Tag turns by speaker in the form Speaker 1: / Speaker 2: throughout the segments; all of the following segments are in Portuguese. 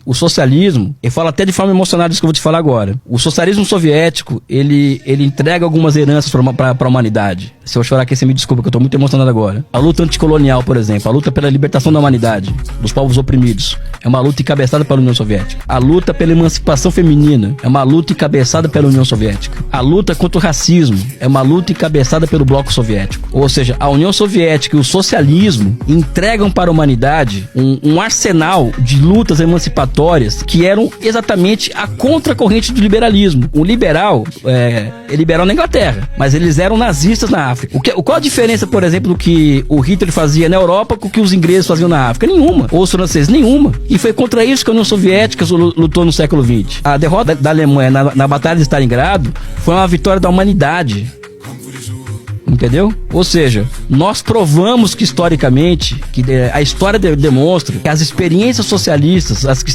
Speaker 1: O socialismo, eu falo até de forma emocionada isso que eu vou te falar agora. O socialismo soviético, ele entrega algumas heranças para a humanidade. Se eu chorar aqui, você me desculpa, que eu tô muito emocionado agora. A luta anticolonial, por exemplo, a luta pela libertação da humanidade, dos povos oprimidos, é uma luta encabeçada pela União Soviética. A luta pela emancipação feminina é uma luta encabeçada pela União Soviética. A luta contra o racismo é uma luta encabeçada pelo Bloco Soviético. Ou seja, a União Soviética e o socialismo entregam para a humanidade um arsenal de lutas emancipatórias que eram exatamente a contracorrente do liberalismo. O liberal é liberal na Inglaterra, mas eles eram nazistas na África. Qual a diferença, por exemplo, do que o Hitler fazia na Europa com o que os ingleses faziam na África? Nenhuma. Ou os franceses? Nenhuma. E foi contra isso que a União Soviética lutou no século XX. A derrota da Alemanha na Batalha de Stalingrado foi uma vitória da humanidade. Entendeu? Ou seja, nós provamos que historicamente, que a história demonstra que as experiências socialistas, as que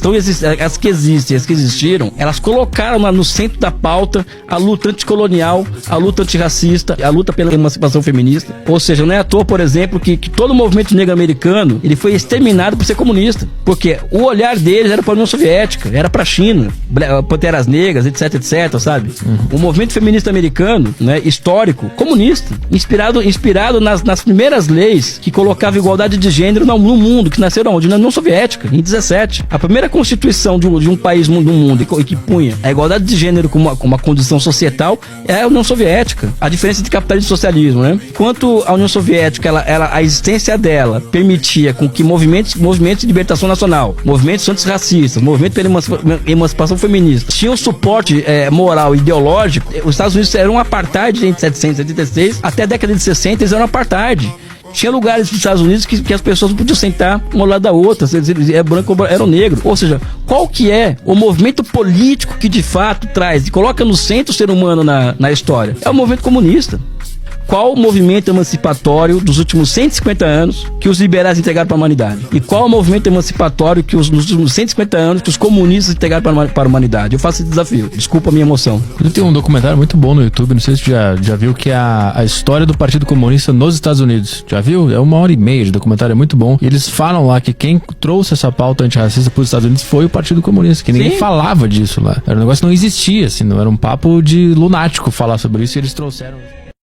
Speaker 1: existem, as que existiram, elas colocaram no centro da pauta a luta anticolonial, a luta antirracista, a luta pela emancipação feminista. Ou seja, não é à toa, por exemplo, que todo o movimento negro americano, ele foi exterminado por ser comunista. Porque o olhar deles era para a União Soviética, era para a China, Panteras Negras, etc, sabe? O movimento feminista americano, né, histórico, comunista. Inspirado nas primeiras leis que colocavam igualdade de gênero no mundo, que nasceram onde? Na União Soviética, em 17. A primeira constituição de um país do mundo e que punha a igualdade de gênero como uma condição societal é a União Soviética. A diferença entre capitalismo e socialismo, né? Enquanto a União Soviética, a existência dela permitia com que movimentos de libertação nacional, movimentos antirracistas, movimento pela emancipação feminista, tinham suporte moral e ideológico, os Estados Unidos eram um apartheid entre 1776 até a década de 60, eles eram apartheid. Tinha lugares dos Estados Unidos que as pessoas não podiam sentar uma ao lado da outra, se eles eram branco ou eram negro. Ou seja, qual que é o movimento político que de fato traz e coloca no centro o ser humano na história? É o movimento comunista. Qual o movimento emancipatório dos últimos 150 anos que os liberais entregaram para a humanidade? E qual o movimento emancipatório que nos últimos 150 anos que os comunistas entregaram para a humanidade? Eu faço esse desafio. Desculpa a minha emoção.
Speaker 2: Tem um documentário muito bom no YouTube, não sei se você já viu, que é a história do Partido Comunista nos Estados Unidos. Já viu? É 1h30 de documentário, é muito bom. E eles falam lá que quem trouxe essa pauta antirracista para os Estados Unidos foi o Partido Comunista, que ninguém falava disso lá. Era um negócio que não existia, assim, não era um papo de lunático falar sobre isso, e eles trouxeram...